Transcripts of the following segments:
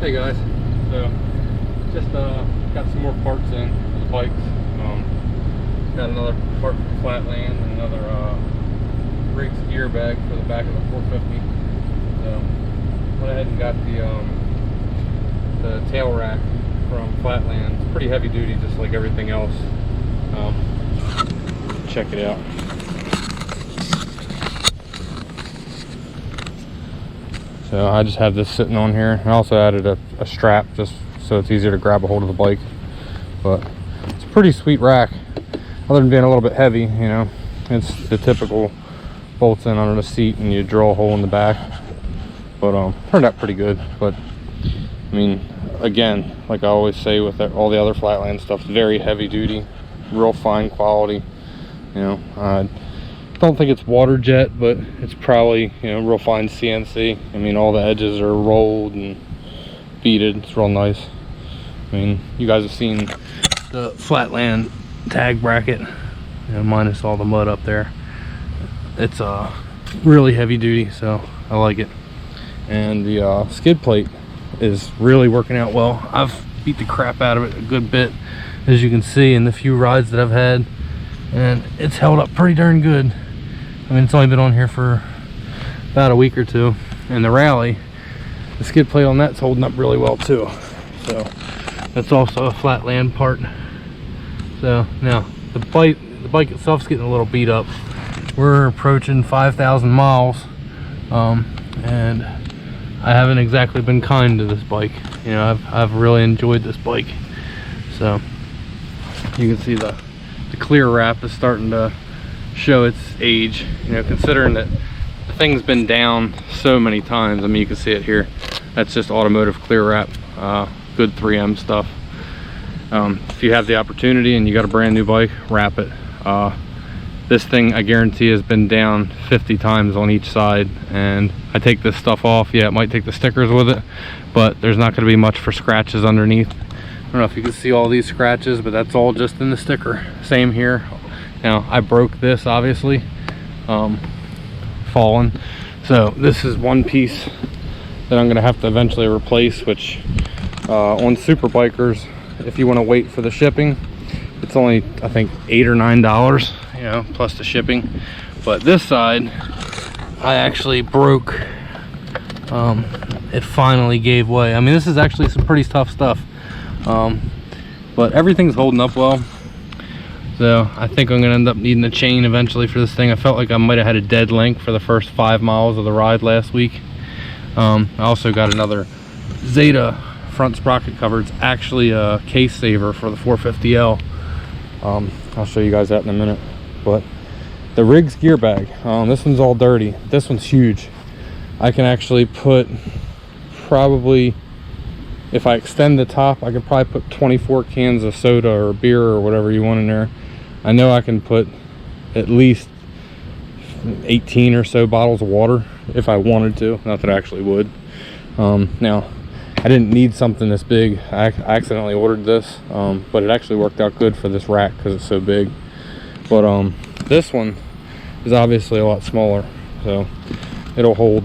Hey guys, so just got some more parts in for the bikes. Got another part from Flatland and another Riggs gear bag for the back of the 450. So went ahead and got the tail rack from Flatland. It's pretty heavy duty, just like everything else. Check it out. So I just have this sitting on here. I also added a strap just so it's easier to grab a hold of the bike. But it's a pretty sweet rack, other than being a little bit heavy, you know. It's the typical bolts in under the seat and you drill a hole in the back. But turned out pretty good. But I mean, again, like I always say with all the other Flatland stuff, very heavy duty, real fine quality. You know, don't think it's water jet, but it's probably, you know, real fine CNC. I mean, all the edges are rolled and beaded. It's real nice. I mean, you guys have seen the Flatland tag bracket, you know, minus all the mud up there. It's really heavy duty, so I like it. And the skid plate is really working out well. I've beat the crap out of it a good bit, as you can see in the few rides that I've had, and it's held up pretty darn good. I mean, it's only been on here for about a week or two, and the rally, the skid plate on that's holding up really well too. So that's also a Flatland part. So now the bike itself's getting a little beat up. We're approaching 5,000 miles, and I haven't exactly been kind to this bike. You know, I've really enjoyed this bike. So you can see the clear wrap is starting to show its age, you know, considering that the thing's been down so many times. I mean, you can see it here. That's just automotive clear wrap, good 3M stuff. If you have the opportunity and you got a brand new bike, wrap it. This thing, I guarantee, has been down 50 times on each side, and I take this stuff off. Yeah, it might take the stickers with it, but there's not going to be much for scratches underneath. I don't know if you can see all these scratches, but that's all just in the sticker. Same here. Now, I broke this, obviously, fallen. So this is one piece that I'm gonna have to eventually replace, which on super bikers, if you want to wait for the shipping, it's only, I think, $8 or $9, you know, plus the shipping. But this side, I actually broke. It finally gave way. I mean, this is actually some pretty tough stuff, but everything's holding up well. So I think I'm gonna end up needing a chain eventually for this thing. I felt like I might have had a dead link for the first 5 miles of the ride last week. I also got another ZETA front sprocket cover. It's actually a case saver for the 450L. I'll show you guys that in a minute. But the Riggs gear bag, this one's all dirty. This one's huge. I can actually put, probably, if I extend the top, I could probably put 24 cans of soda or beer or whatever you want in there. I know I can put at least 18 or so bottles of water if I wanted to. Not that I actually would. Now, I didn't need something this big. I accidentally ordered this, but it actually worked out good for this rack because it's so big. But this one is obviously a lot smaller, so it'll hold,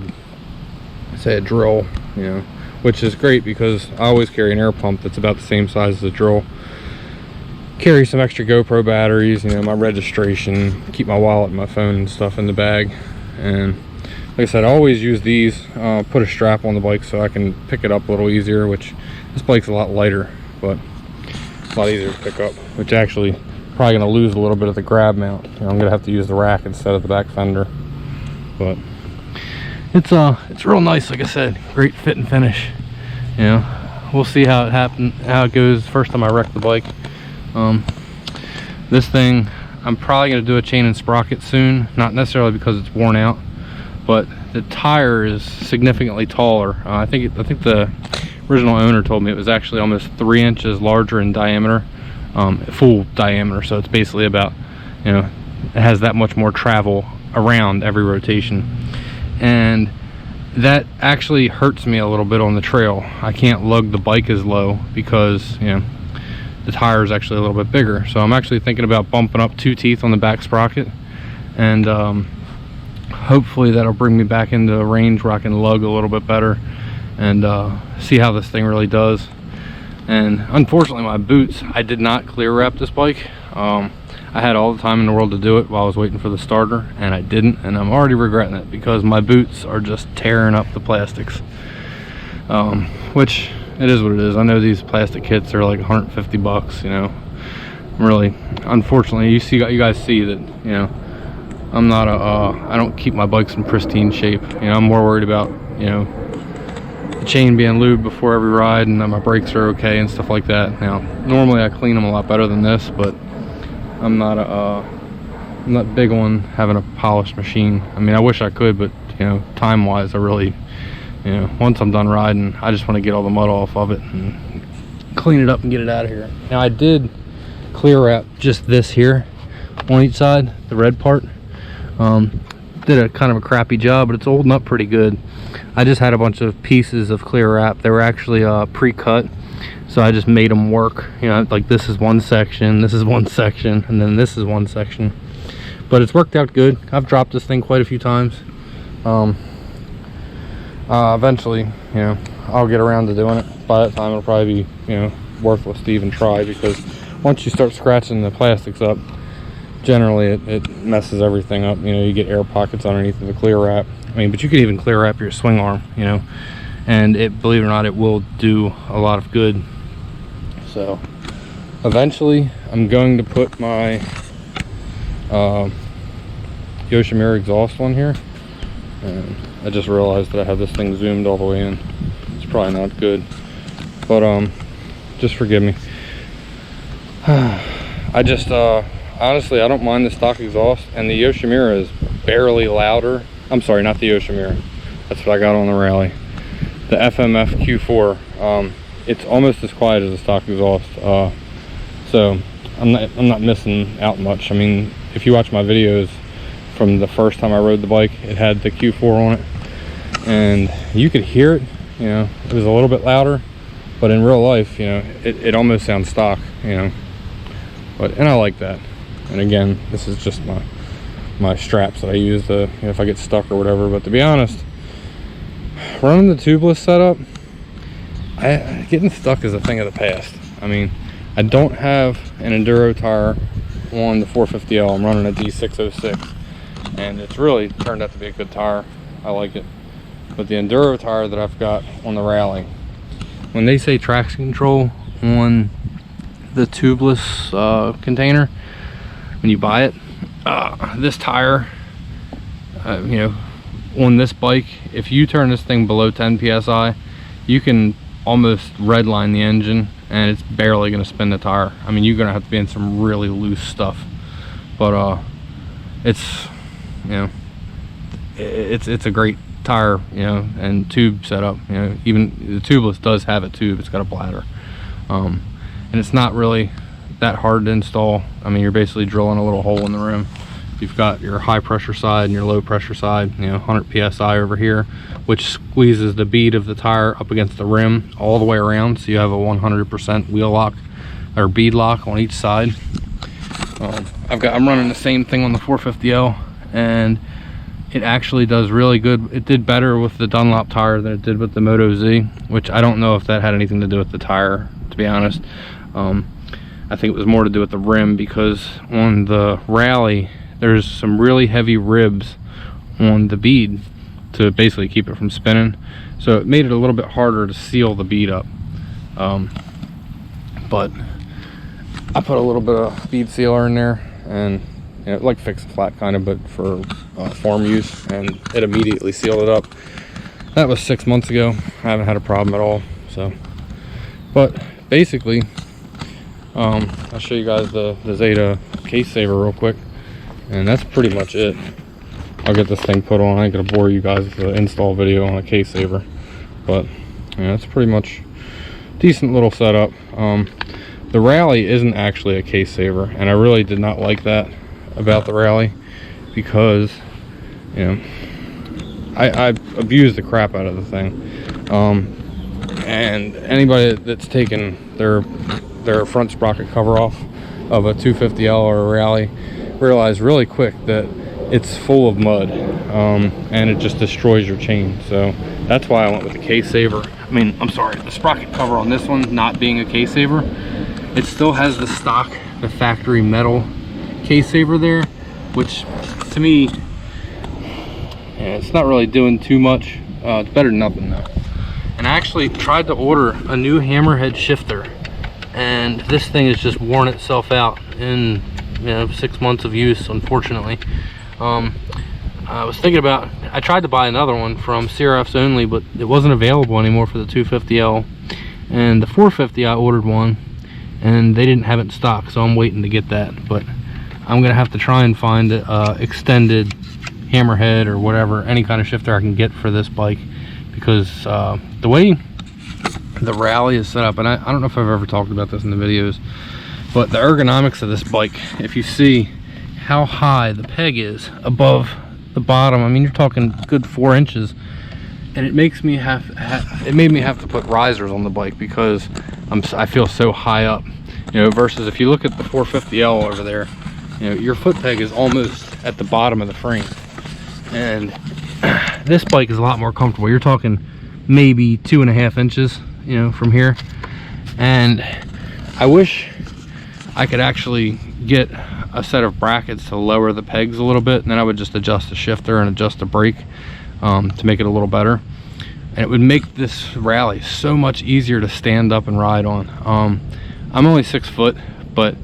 say, a drill, you know, which is great because I always carry an air pump that's about the same size as the drill. Carry some extra GoPro batteries, you know, my registration, keep my wallet and my phone and stuff in the bag. And like I said, I always use these, put a strap on the bike so I can pick it up a little easier, which this bike's a lot lighter, but a lot easier to pick up, which actually probably gonna lose a little bit of the grab mount. You know, I'm gonna have to use the rack instead of the back fender. But it's real nice, like I said, great fit and finish. You know, we'll see how it goes first time I wreck the bike. This thing, I'm probably gonna do a chain and sprocket soon, not necessarily because it's worn out, but the tire is significantly taller. I think the original owner told me it was actually almost 3 inches larger in diameter, full diameter. So it's basically about, you know, it has that much more travel around every rotation. And that actually hurts me a little bit on the trail. I can't lug the bike as low because, you know, the tire is actually a little bit bigger. So I'm actually thinking about bumping up 2 teeth on the back sprocket, and hopefully that'll bring me back into a range where I can lug a little bit better and see how this thing really does. And unfortunately, my boots, I did not clear wrap this bike. I had all the time in the world to do it while I was waiting for the starter, and I didn't, and I'm already regretting it because my boots are just tearing up the plastics. Which, it is what it is. I know these plastic kits are like 150 bucks, you know. Really, unfortunately, you guys see that, you know, I'm not I don't keep my bikes in pristine shape. You know, I'm more worried about, you know, the chain being lubed before every ride and that my brakes are okay and stuff like that. Now, normally I clean them a lot better than this, but I'm not big on having a polished machine. I mean, I wish I could, but you know, time-wise, I really, you know, once I'm done riding, I just want to get all the mud off of it and clean it up and get it out of here. Now, I did clear wrap just this here on each side, the red part. Did a kind of a crappy job, but it's holding up pretty good. I just had a bunch of pieces of clear wrap. They were actually pre-cut, so I just made them work. You know, like this is one section, this is one section, and then this is one section. But it's worked out good. I've dropped this thing quite a few times. Eventually, you know, I'll get around to doing it. By that time, it'll probably be, you know, worthless to even try, because once you start scratching the plastics up, generally it messes everything up. You know, you get air pockets underneath of the clear wrap. I mean, but you can even clear wrap your swing arm, you know, and it, believe it or not, it will do a lot of good. So eventually I'm going to put my Yoshimura exhaust on here, and I just realized that I have this thing zoomed all the way in. It's probably not good, but just forgive me. I just honestly, I don't mind the stock exhaust, and the Yoshimura is barely louder. I'm sorry, not the Yoshimura. That's what I got on the Rally. The FMF Q4. It's almost as quiet as the stock exhaust. So I'm not missing out much. I mean, if you watch my videos from the first time I rode the bike, it had the Q4 on it, and you could hear it. You know, it was a little bit louder, but in real life, you know, it almost sounds stock. You know, and I like that. And again, this is just my straps that I use to, you know, if I get stuck or whatever. But to be honest, running the tubeless setup, getting stuck is a thing of the past. I mean, I don't have an enduro tire on the 450L. I'm running a D606, and it's really turned out to be a good tire. I like it. But the enduro tire that I've got on the Rally, when they say traction control on the tubeless container, when you buy it, this tire, you know, on this bike, if you turn this thing below 10 psi, you can almost redline the engine, and it's barely going to spin the tire. I mean, you're going to have to be in some really loose stuff, but it's, you know, it's a great tire, you know, and tube setup. You know, even the tubeless does have a tube. It's got a bladder, and it's not really that hard to install. I mean, you're basically drilling a little hole in the rim. You've got your high pressure side and your low pressure side, you know, 100 psi over here, which squeezes the bead of the tire up against the rim all the way around, so you have a 100% wheel lock or bead lock on each side. I'm running the same thing on the 450L, and it actually does really good. It did better with the Dunlop tire than it did with the Moto Z, which I don't know if that had anything to do with the tire, to be honest. I think it was more to do with the rim, because on the Rally there's some really heavy ribs on the bead to basically keep it from spinning, so it made it a little bit harder to seal the bead up. But I put a little bit of bead sealer in there, and you know, like fix and flat kind of, but for farm use, and it immediately sealed it up. That was 6 months ago. I haven't had a problem at all. So, but basically, I'll show you guys the ZETA case saver real quick, and that's pretty much it. I'll get this thing put on. I ain't gonna bore you guys with the install video on a case saver, but yeah, it's pretty much decent little setup. The Rally isn't actually a case saver, and I really did not like that about the Rally, because you know, I abused the crap out of the thing. And anybody that's taken their front sprocket cover off of a 250L or a Rally realize really quick that it's full of mud, and it just destroys your chain. So that's why I went with the K-Saver. I mean, I'm sorry, the sprocket cover on this one not being a K-Saver, it still has the stock, the factory metal K-Saver there, which to me, yeah, it's not really doing too much. It's better than nothing though. And I actually tried to order a new hammerhead shifter, and this thing has just worn itself out in 6 months of use, unfortunately. I was thinking about, I tried to buy another one from CRFs only, but it wasn't available anymore for the 250L. And the 450, I ordered one, and they didn't have it in stock, so I'm waiting to get that. But I'm gonna have to try and find extended hammerhead or whatever, any kind of shifter I can get for this bike, because the way the rally is set up, and I don't know if I've ever talked about this in the videos, but the ergonomics of this bike, if you see how high the peg is above the bottom, I mean, you're talking good 4 inches, and it makes me it made me have to put risers on the bike because I feel so high up, versus if you look at the 450L over there, your foot peg is almost at the bottom of the frame, and this bike is a lot more comfortable. You're talking maybe 2.5 inches, from here. And I wish I could actually get a set of brackets to lower the pegs a little bit, and then I would just adjust the shifter and adjust the brake to make it a little better, and it would make this rally so much easier to stand up and ride on. I'm only 6 foot, but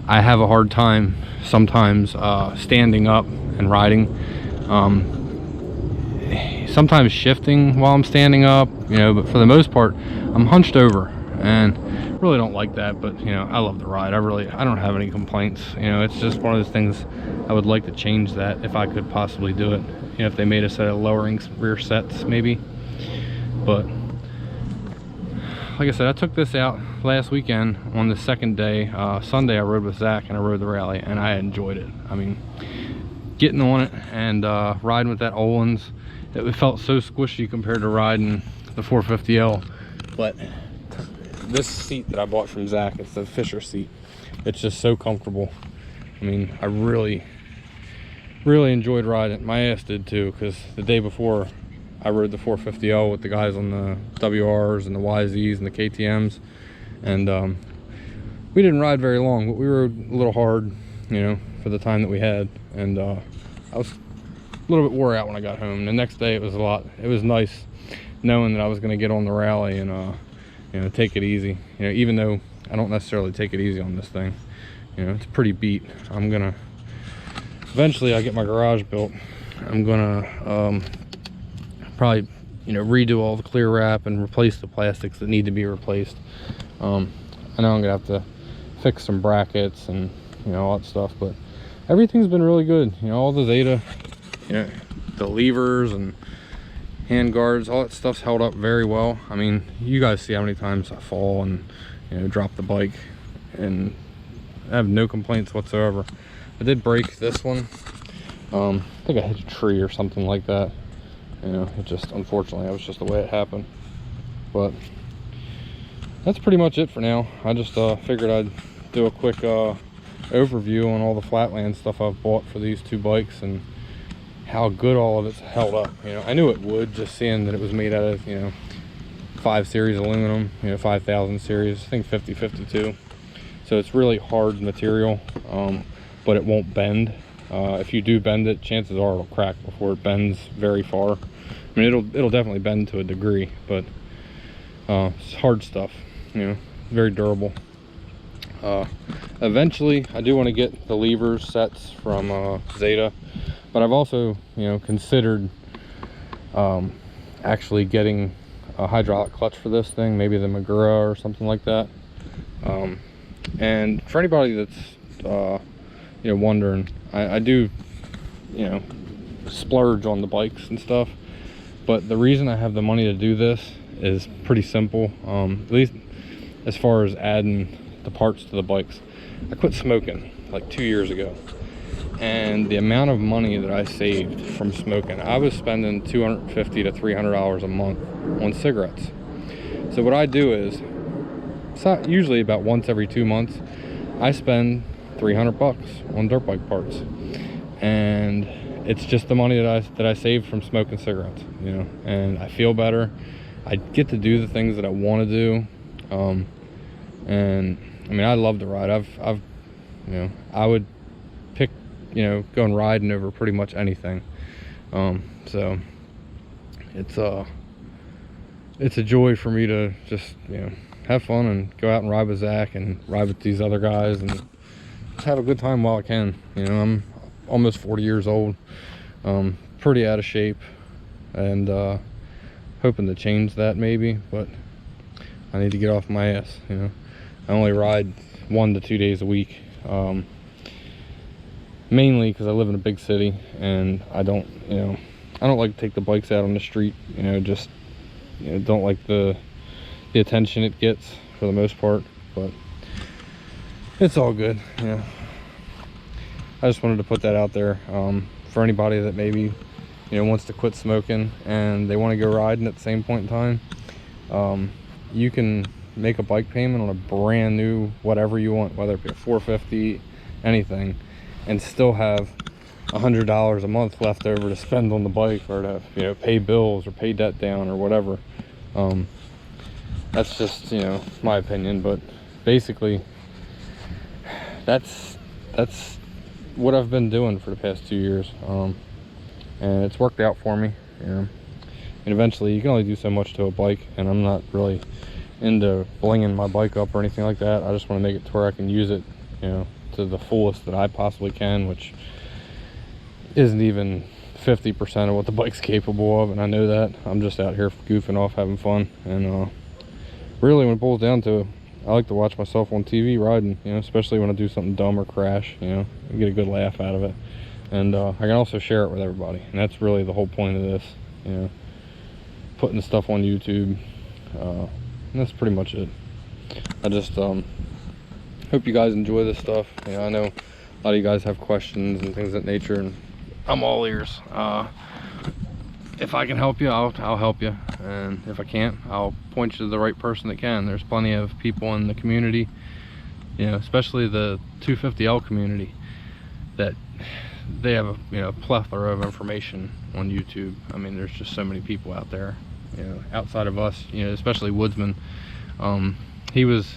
I have a hard time sometimes standing up and riding, sometimes shifting while I'm standing up, but for the most part I'm hunched over, and really don't like that. But I love the ride. I don't have any complaints. It's just one of those things. I would like to change that if I could possibly do it, if they made a set of lowering rear sets maybe. But like I said, I took this out last weekend on the second day. Sunday I rode with Zach and I rode the rally, and I enjoyed it. I mean, getting on it and riding with that Olin's, it felt so squishy compared to riding the 450L. But this seat that I bought from Zach, it's the Fisher seat, it's just so comfortable. I mean, I really enjoyed riding it. My ass did too, because the day before I rode the 450L with the guys on the WRs and the YZs and the KTMs, and we didn't ride very long, but we rode a little hard, for the time that we had, and I was a little bit wore out when I got home. The next day it was nice knowing that I was going to get on the rally and take it easy. Even though I don't necessarily take it easy on this thing, it's pretty beat. I'm gonna eventually, I get my garage built, I'm gonna probably redo all the clear wrap and replace the plastics that need to be replaced. I know I'm gonna have to fix some brackets and all that stuff, but everything's been really good. All the ZETA, the levers and hand guards, all that stuff's held up very well. I mean, you guys see how many times I fall and drop the bike, and I have no complaints whatsoever. I did break this one. I think I hit a tree or something like that. It just, unfortunately, that was just the way it happened. But that's pretty much it for now. I just figured I'd do a quick overview on all the Flatland stuff I've bought for these two bikes and how good all of it's held up. I knew it would, just seeing that it was made out of 5 series aluminum, 5000 series, I think 5052. So it's really hard material, but it won't bend. If you do bend it, chances are it'll crack before it bends very far. I mean, it'll definitely bend to a degree, but it's hard stuff, very durable. Eventually I do want to get the levers sets from ZETA, but I've also considered actually getting a hydraulic clutch for this thing, maybe the Magura or something like that. And for anybody that's wondering, I do splurge on the bikes and stuff, but the reason I have the money to do this is pretty simple. At least as far as adding the parts to the bikes, I quit smoking like 2 years ago, and the amount of money that I saved from smoking, I was spending $250 to $300 a month on cigarettes. So what I do is, it's not usually about once every 2 months, I spend $300 on dirt bike parts, and it's just the money that I saved from smoking cigarettes, you know, and I feel better. I get to do the things that I want to do. And I mean, I love to ride. I've you know, I would pick, you know, going riding over pretty much anything. So it's a joy for me to just, you know, have fun and go out and ride with Zach and ride with these other guys and just have a good time while I can. You know, I'm almost 40 years old, pretty out of shape, and hoping to change that maybe, but I need to get off my ass. You know, I only ride 1 to 2 days a week, mainly because I live in a big city and I don't like to take the bikes out on the street. You know, just, you know, don't like the attention it gets for the most part, but it's all good. You know, I just wanted to put that out there for anybody that maybe, you know, wants to quit smoking and they want to go riding at the same point in time. You can make a bike payment on a brand new whatever you want, whether it be a 450, anything, and still have $100 a month left over to spend on the bike, or to, you know, pay bills or pay debt down or whatever. That's just, you know, my opinion, but basically that's what I've been doing for the past 2 years, and it's worked out for me. You know, and eventually you can only do so much to a bike, and I'm not really into blinging my bike up or anything like that. I just want to make it to where I can use it, you know, to the fullest that I possibly can, which isn't even 50% of what the bike's capable of, and I know that. I'm just out here goofing off, having fun, and really, when it boils down to it, I like to watch myself on TV riding, you know, especially when I do something dumb or crash, you know, I get a good laugh out of it, and I can also share it with everybody, and that's really the whole point of this, you know, putting the stuff on YouTube. And that's pretty much it. I just hope you guys enjoy this stuff. You know, I know a lot of you guys have questions and things of that nature, and I'm all ears. If I can help you, I'll help you, and if I can't, I'll point you to the right person that can. There's plenty of people in the community, you know, especially the 250L community, that they have a, you know, plethora of information on YouTube. I mean, there's just so many people out there, you know, outside of us, you know, especially Woodsman. He was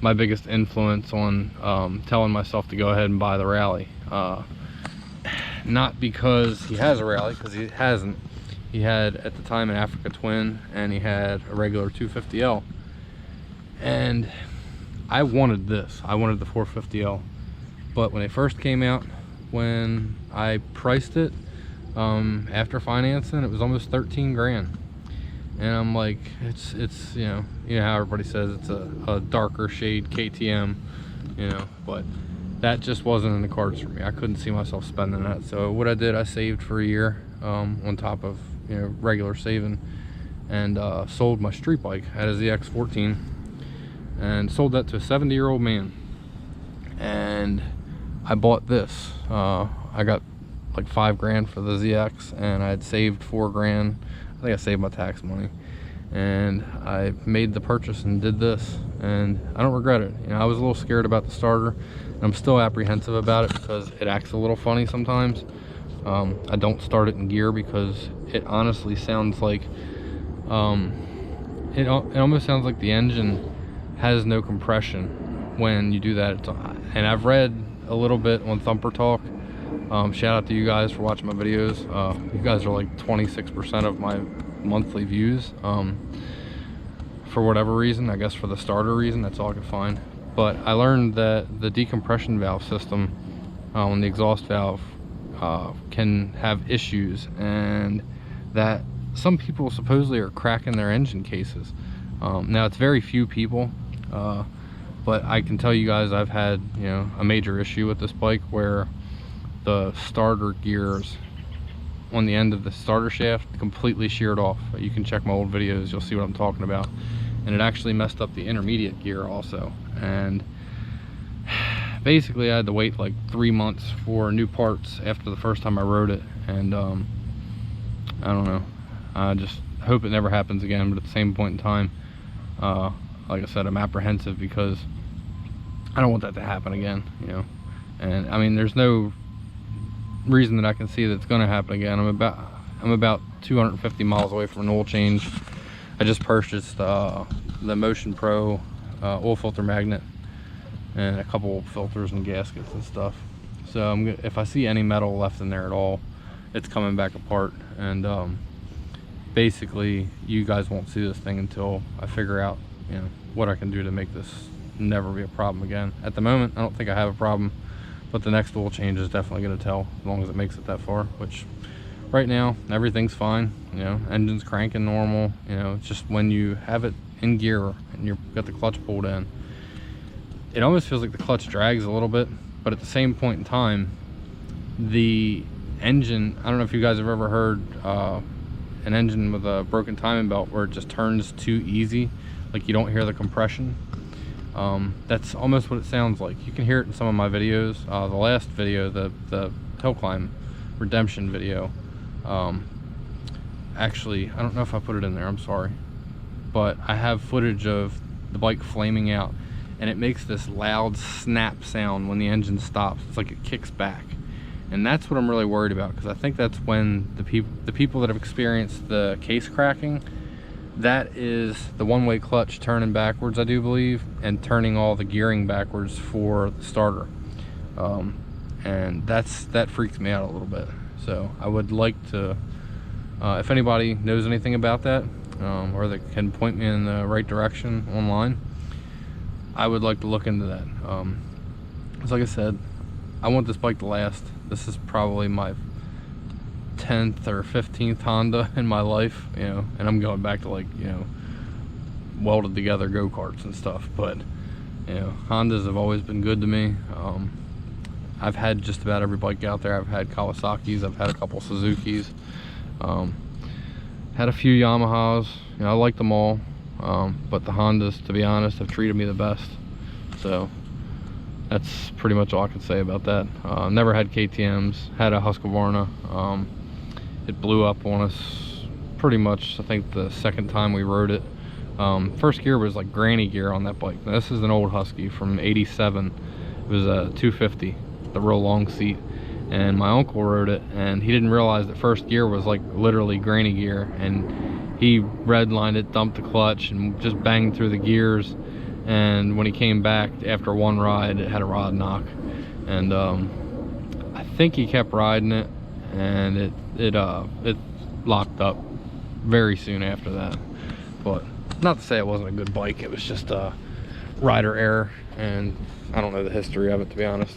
my biggest influence on telling myself to go ahead and buy the Rally. Not because he has a Rally, because he hasn't. He had at the time an Africa Twin, and he had a regular 250L, and I wanted this. I wanted the 450L, but when it first came out, when I priced it after financing, it was almost 13 grand, and I'm like, it's you know how everybody says it's a darker shade KTM, you know, but that just wasn't in the cards for me. I couldn't see myself spending that. So what I did, I saved for a year on top of, you know, regular saving, and sold my street bike. I had a ZX14 and sold that to a 70-year-old man, and I bought this. I got like 5 grand for the ZX, and I had saved 4 grand. I think I saved my tax money, and I made the purchase and did this, and I don't regret it. You know, I was a little scared about the starter, and I'm still apprehensive about it because it acts a little funny sometimes. I don't start it in gear because it honestly sounds like it almost sounds like the engine has no compression when you do that. And I've read a little bit on Thumper Talk. Shout out to you guys for watching my videos. You guys are like 26% of my monthly views. For whatever reason, I guess for the starter reason, that's all I could find. But I learned that the decompression valve system on the exhaust valve can have issues, and that some people supposedly are cracking their engine cases. Now, it's very few people, but I can tell you guys I've had, you know, a major issue with this bike where the starter gears on the end of the starter shaft completely sheared off. You can check my old videos, you'll see what I'm talking about. And it actually messed up the intermediate gear also, and basically I had to wait like 3 months for new parts after the first time I rode it. And I don't know, I just hope it never happens again, but at the same point in time, like I said, I'm apprehensive because I don't want that to happen again, you know. And I mean, there's no reason that I can see that's going to happen again. I'm about 250 miles away from an oil change. I just purchased the Motion Pro oil filter magnet and a couple filters and gaskets and stuff. So if I see any metal left in there at all, it's coming back apart. And basically, you guys won't see this thing until I figure out, you know, what I can do to make this never be a problem again. At the moment, I don't think I have a problem, but the next oil change is definitely going to tell, as long as it makes it that far. Which right now everything's fine, you know, engine's cranking normal. You know, it's just when you have it in gear and you've got the clutch pulled in, it almost feels like the clutch drags a little bit, but at the same point in time, the engine, I don't know if you guys have ever heard an engine with a broken timing belt where it just turns too easy, like you don't hear the compression. That's almost what it sounds like. You can hear it in some of my videos. The last video, the hill climb redemption video, actually, I don't know if I put it in there, I'm sorry, but I have footage of the bike flaming out, and it makes this loud snap sound when the engine stops. It's like it kicks back, and that's what I'm really worried about, because I think that's when the people that have experienced the case cracking, that is the one-way clutch turning backwards, I do believe, and turning all the gearing backwards for the starter. And that freaks me out a little bit. So I would like to, if anybody knows anything about that, or that can point me in the right direction online, I would like to look into that. Because like I said, I want this bike to last. This is probably my 10th or 15th Honda in my life, you know, and I'm going back to, like, you know, welded together go-karts and stuff. But, you know, Hondas have always been good to me. I've had just about every bike out there. I've had Kawasaki's, I've had a couple Suzuki's, had a few Yamahas. You know, I like them all, but the Hondas, to be honest, have treated me the best. So that's pretty much all I can say about that. Never had KTM's, had a Husqvarna. It blew up on us pretty much, I think, the second time we rode it. First gear was like granny gear on that bike. Now, this is an old Husky from '87. It was a 250, the real long seat. And my uncle rode it, and he didn't realize that first gear was like literally granny gear. And he redlined it, dumped the clutch, and just banged through the gears. And when he came back after one ride, it had a rod knock. And I think he kept riding it, and it locked up very soon after that. But not to say it wasn't a good bike, it was just a rider error, and I don't know the history of it, to be honest.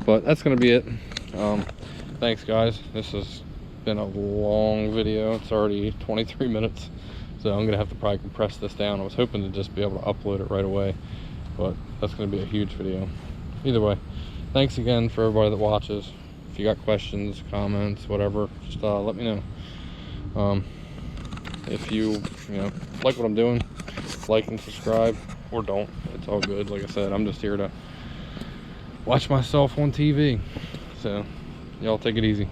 But that's gonna be it. Thanks guys, this has been a long video. It's already 23 minutes, so I'm gonna have to probably compress this down. I was hoping to just be able to upload it right away, but that's gonna be a huge video. Either way, thanks again for everybody that watches. If you got questions, comments, whatever, just let me know. If you like what I'm doing, like and subscribe, or don't. It's all good. Like I said, I'm just here to watch myself on TV. So y'all take it easy.